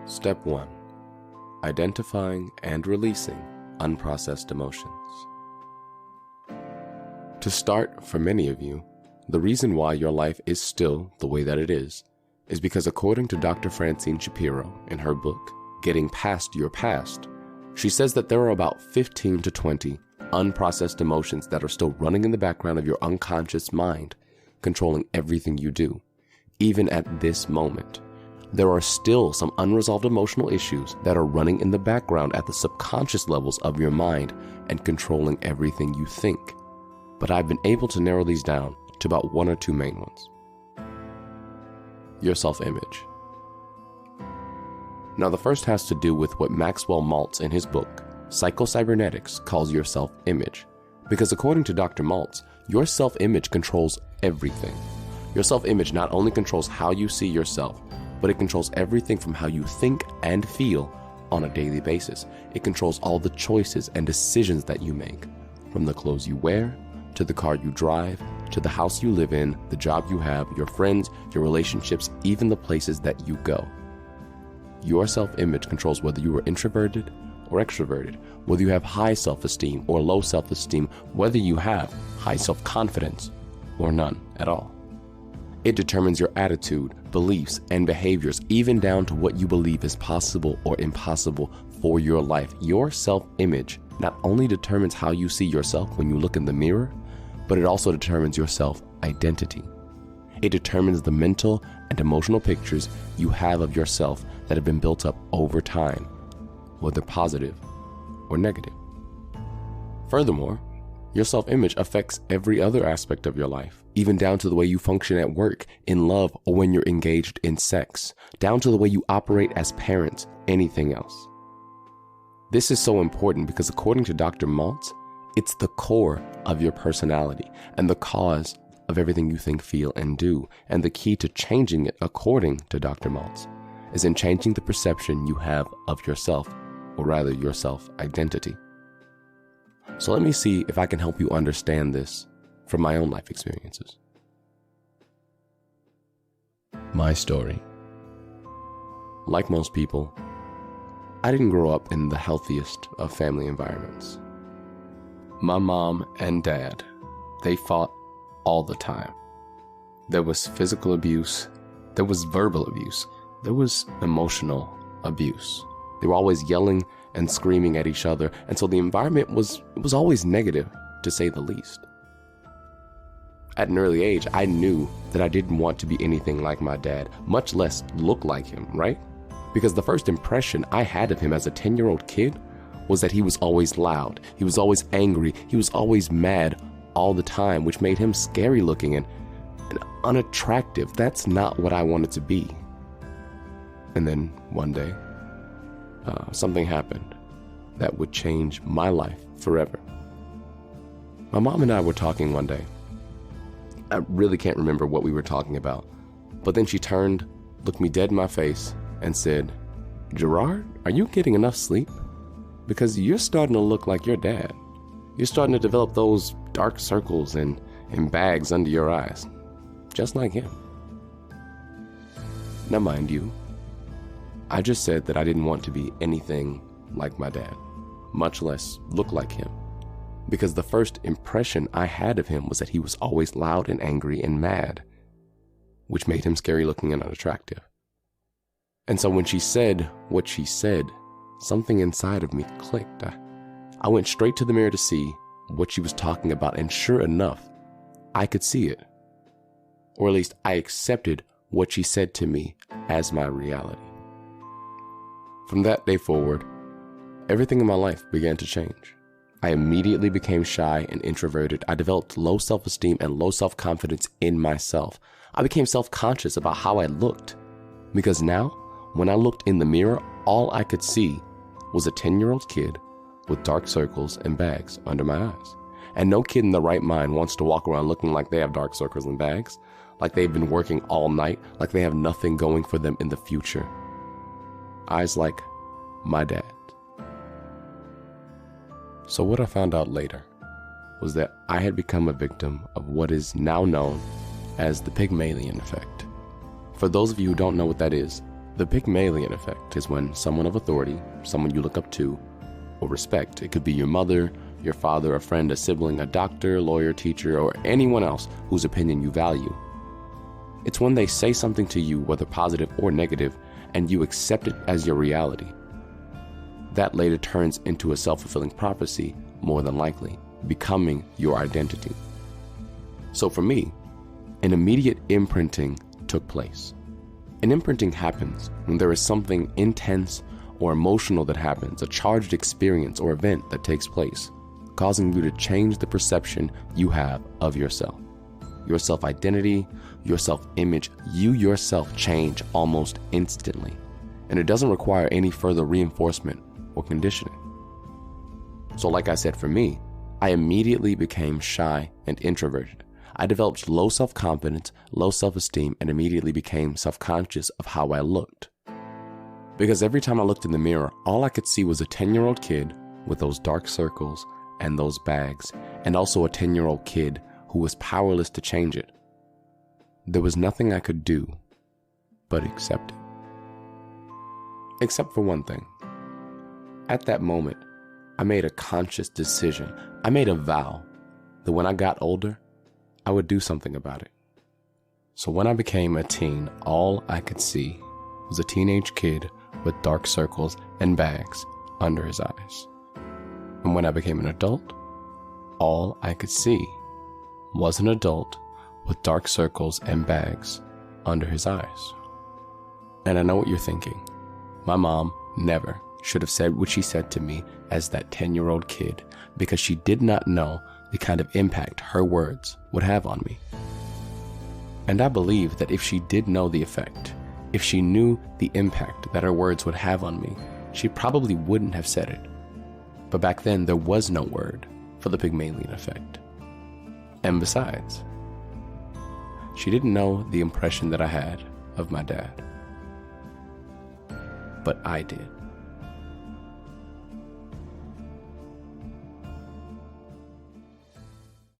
Step 1. Identifying and releasing unprocessed emotions. To start, for many of you, the reason why your life is still the way that it is because according to Dr. Francine Shapiro in her book, Getting Past Your Past, she says that there are about 15 to 20 unprocessed emotions that are still running in the background of your unconscious mind, controlling everything you do. Even at this moment, there are still some unresolved emotional issues that are running in the background at the subconscious levels of your mind and controlling everything you think. But I've been able to narrow these down to about one or two main ones. Your self-image. Now, the first has to do with what Maxwell Maltz in his book, Psycho-Cybernetics, calls your self-image. Because according to Dr. Maltz, your self-image controls everything. Your self-image not only controls how you see yourself, but it controls everything from how you think and feel on a daily basis. It controls all the choices and decisions that you make, from the clothes you wear, to the car you drive, to the house you live in, the job you have, your friends, your relationships, even the places that you go. Your self-image controls whether you are introverted or extroverted, whether you have high self-esteem or low self-esteem, whether you have high self-confidence or none at all. It determines your attitude, beliefs, and behaviors, even down to what you believe is possible or impossible for your life. Your self-image not only determines how you see yourself when you look in the mirror, but it also determines your self-identity. It determines the mental and emotional pictures you have of yourself that have been built up over time, whether positive or negative. Furthermore, your self-image affects every other aspect of your life, even down to the way you function at work, in love, or when you're engaged in sex, down to the way you operate as parents, anything else. This is so important because according to Dr. Maltz, it's the core of your personality and the cause of everything you think, feel, and do. And the key to changing it, according to Dr. Maltz, is in changing the perception you have of yourself, or rather your self-identity. So let me see if I can help you understand this from my own life experiences. My story. Like most people, I didn't grow up in the healthiest of family environments. My mom and dad, they fought all the time. There was physical abuse, there was verbal abuse, there was emotional abuse. They were always yelling and screaming at each other, and so the environment was always negative, to say the least. At an early age, I knew that I didn't want to be anything like my dad, much less look like him, right? Because the first impression I had of him as a 10-year-old kid was that he was always loud, he was always angry, he was always mad all the time, which made him scary looking and unattractive. That's not what I wanted to be. And then one day, something happened that would change my life forever. My mom and I were talking one day. I really can't remember what we were talking about, but then she turned, looked me dead in my face, and said, "Gerard, are you getting enough sleep? Because you're starting to look like your dad. You're starting to develop those dark circles and bags under your eyes, just like him." Now, mind you, I just said that I didn't want to be anything like my dad, much less look like him, because the first impression I had of him was that he was always loud and angry and mad, which made him scary looking and unattractive. And so when she said what she said, something inside of me clicked. I went straight to the mirror to see what she was talking about, and sure enough, I could see it. Or at least I accepted what she said to me as my reality. From that day forward, everything in my life began to change. I immediately became shy and introverted. I developed low self-esteem and low self-confidence in myself. I became self-conscious about how I looked, because now, when I looked in the mirror, all I could see was a 10-year-old kid with dark circles and bags under my eyes. And no kid in the right mind wants to walk around looking like they have dark circles and bags, like they've been working all night, like they have nothing going for them in the future. Eyes like my dad. So what I found out later was that I had become a victim of what is now known as the Pygmalion effect. For those of you who don't know what that is, The Pygmalion effect is when someone of authority, someone you look up to or respect, it could be your mother, your father, a friend, a sibling, a doctor, lawyer, teacher, or anyone else whose opinion you value. It's when they say something to you, whether positive or negative, and you accept it as your reality. That later turns into a self-fulfilling prophecy, more than likely, becoming your identity. So for me, an immediate imprinting took place. An imprinting happens when there is something intense or emotional that happens, a charged experience or event that takes place, causing you to change the perception you have of yourself. Your self-identity, your self-image, you yourself change almost instantly. And it doesn't require any further reinforcement or conditioning. So like I said, for me, I immediately became shy and introverted. I developed low self-confidence, low self-esteem, and immediately became self-conscious of how I looked. Because every time I looked in the mirror, all I could see was a 10-year-old kid with those dark circles and those bags, and also a 10-year-old kid who was powerless to change it. There was nothing I could do but accept it. Except for one thing. At that moment, I made a conscious decision. I made a vow that when I got older, I would do something about it. So when I became a teen, all I could see was a teenage kid with dark circles and bags under his eyes. And when I became an adult, all I could see was an adult with dark circles and bags under his eyes. And I know what you're thinking. My mom never should have said what she said to me as that 10-year-old kid, because she did not know the kind of impact her words would have on me. And I believe that if she did know the effect, if she knew the impact that her words would have on me, she probably wouldn't have said it. But back then, there was no word for the Pygmalion effect. And besides, she didn't know the impression that I had of my dad. But I did.